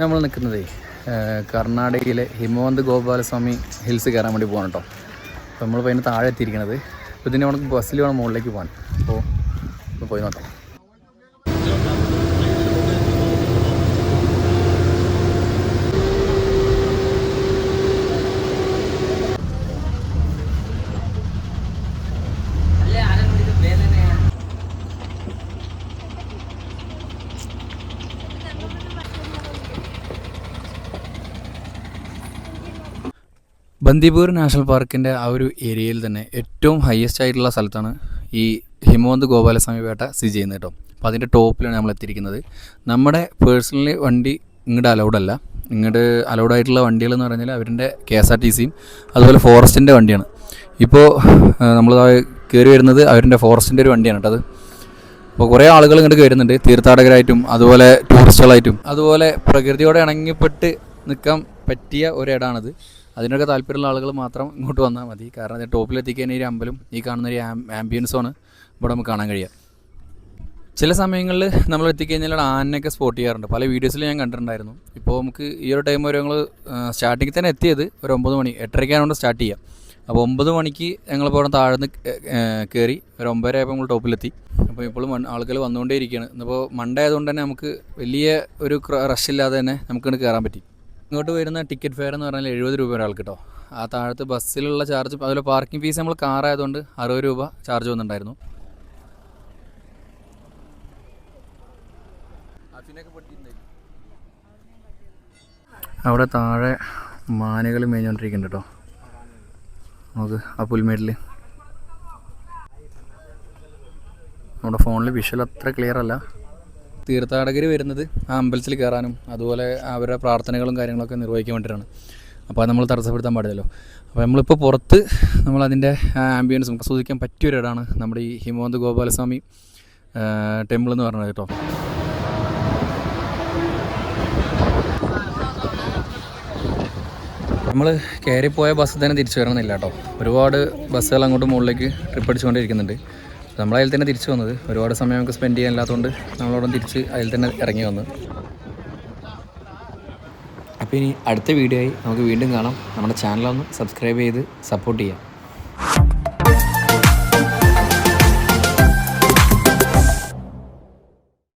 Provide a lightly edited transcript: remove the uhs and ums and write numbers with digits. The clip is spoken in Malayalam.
നമ്മൾ നിൽക്കുന്നതേ കർണാടകയിലെ ഹിമവന്ത് ഗോപാലസ്വാമി ഹിൽസ് കയറാൻ വേണ്ടി പോകണം കേട്ടോ. അപ്പോൾ നമ്മളിപ്പോൾ അതിന് താഴെ എത്തിയിരിക്കുന്നത്. അപ്പോൾ ഇതിന് നമുക്ക് ബസ്സിൽ വേണം മുകളിലേക്ക് പോകാൻ. അപ്പോൾ പോയി നോക്കാം. ബന്ദിപൂർ നാഷണൽ പാർക്കിൻ്റെ ആ ഒരു ഏരിയയിൽ തന്നെ ഏറ്റവും ഹയസ്റ്റ് ആയിട്ടുള്ള സ്ഥലത്താണ് ഈ ഹിമവന്ത് ഗോപാലസ്വാമി വേട്ട സ്ഥിതി ചെയ്യുന്നത് കേട്ടോ. അപ്പോൾ അതിൻ്റെ ടോപ്പിലാണ് നമ്മൾ എത്തിയിരിക്കുന്നത്. നമ്മുടെ പേഴ്സണലി വണ്ടി ഇങ്ങോട്ട് അലൗഡല്ല. ഇങ്ങോട്ട് അലൗഡായിട്ടുള്ള വണ്ടികൾ എന്ന് പറഞ്ഞാൽ അവരുടെ KSRTCയും അതുപോലെ ഫോറസ്റ്റിൻ്റെ വണ്ടിയാണ്. ഇപ്പോൾ നമ്മൾ കയറി വരുന്നത് അവരുടെ ഫോറസ്റ്റിൻ്റെ ഒരു വണ്ടിയാണ് കേട്ടോ അത്. അപ്പോൾ കുറേ ആളുകൾ ഇങ്ങോട്ട് വരുന്നുണ്ട്, തീർത്ഥാടകരായിട്ടും അതുപോലെ ടൂറിസ്റ്റുകളായിട്ടും. അതുപോലെ പ്രകൃതിയോടെ ഇണങ്ങിപ്പെട്ട് നിൽക്കാൻ പറ്റിയ ഒരിടമാണിത്. അതിനൊക്കെ താല്പര്യമുള്ള ആളുകൾ മാത്രം ഇങ്ങോട്ട് വന്നാൽ മതി. കാരണം അത് ടോപ്പിലെത്തിക്കാൻ ഈ അമ്പലം, ഈ കാണുന്ന ഒരു ആംബിയൻസാണ് ഇവിടെ നമുക്ക് കാണാൻ കഴിയുക. ചില സമയങ്ങളിൽ നമ്മൾ എത്തിക്കഴിഞ്ഞാൽ ആനയൊക്കെ സ്പോട്ട് ചെയ്യാറുണ്ട്. പല വീഡിയോസിൽ ഞാൻ കണ്ടിട്ടുണ്ടായിരുന്നു. ഇപ്പോൾ നമുക്ക് ഈ ഒരു ടൈം വരെ ഞങ്ങൾ സ്റ്റാർട്ടിങ്ങിൽ തന്നെ എത്തിയത് ഒരു 9 മണി, 8:30 സ്റ്റാർട്ട് ചെയ്യുക. അപ്പോൾ 9 മണിക്ക് ഞങ്ങളിപ്പോൾ അവിടെ താഴ്ന്ന് കയറി ഒരു 9:30 ആയപ്പോൾ നമ്മൾ ടോപ്പിലെത്തി. അപ്പോൾ ഇപ്പോഴും ആളുകൾ വന്നുകൊണ്ടേ ഇരിക്കുകയാണ്. ഇന്നിപ്പോൾ മൺഡേ ആയതുകൊണ്ട് തന്നെ നമുക്ക് വലിയ ഒരു റഷില്ലാതെ തന്നെ നമുക്കിങ്ങോട്ട് കയറാൻ പറ്റി. ഇങ്ങോട്ട് വരുന്ന ടിക്കറ്റ് ഫെയർ എന്ന് പറഞ്ഞാൽ 70 രൂപ ഒരാൾക്ക് കേട്ടോ. ആ താഴത്ത് ബസ്സിലുള്ള ചാർജ്, അതുപോലെ പാർക്കിംഗ് ഫീസ് നമ്മൾ കാറായതുകൊണ്ട് 60 രൂപ ചാർജ് വന്നിട്ടുണ്ടായിരുന്നു. അവിടെ താഴെ മാനുകൾ മേഞ്ഞുകൊണ്ടിരിക്കുന്നുണ്ട് കേട്ടോ. നമുക്ക് ആ പുൽമേട്ടിൽ നമ്മുടെ ഫോണിൽ വിഷ്വൽ അത്ര ക്ലിയർ അല്ല. തീർത്ഥാടകർ വരുന്നത് ആ അമ്പലത്തിൽ കയറാനും അതുപോലെ അവരുടെ പ്രാർത്ഥനകളും കാര്യങ്ങളൊക്കെ നിർവഹിക്കാൻ വേണ്ടിയിട്ടാണ്. അപ്പോൾ അത് നമ്മൾ തടസ്സപ്പെടുത്താൻ പാടില്ലല്ലോ. അപ്പോൾ നമ്മളിപ്പോൾ പുറത്ത് നമ്മളതിൻ്റെ ആംബിയൻസ് നമുക്ക് ആസ്വദിക്കാൻ പറ്റിയൊരിടമാണ് നമ്മുടെ ഈ ഹിമവന്ത് ഗോപാലസ്വാമി ടെമ്പിൾ എന്ന് പറഞ്ഞത് കേട്ടോ. നമ്മൾ കയറിപ്പോയ ബസ് തന്നെ തിരിച്ചു വരണമെന്നില്ല കേട്ടോ. ഒരുപാട് ബസ്സുകൾ അങ്ങോട്ട് മുകളിലേക്ക് ട്രിപ്പ് അടിച്ചുകൊണ്ടിരിക്കുന്നുണ്ട്. നമ്മളതിൽ തന്നെ തിരിച്ചു വന്നത്. ഒരുപാട് സമയം നമുക്ക് സ്പെൻഡ് ചെയ്യാനില്ലാത്തതുകൊണ്ട് നമ്മളവിടെ തിരിച്ച് അതിൽ തന്നെ ഇറങ്ങി വന്നു. അപ്പോൾ ഇനി അടുത്ത വീഡിയോ ആയി നമുക്ക് വീണ്ടും കാണാം. നമ്മുടെ ചാനലൊന്ന് സബ്സ്ക്രൈബ് ചെയ്ത് സപ്പോർട്ട് ചെയ്യാം.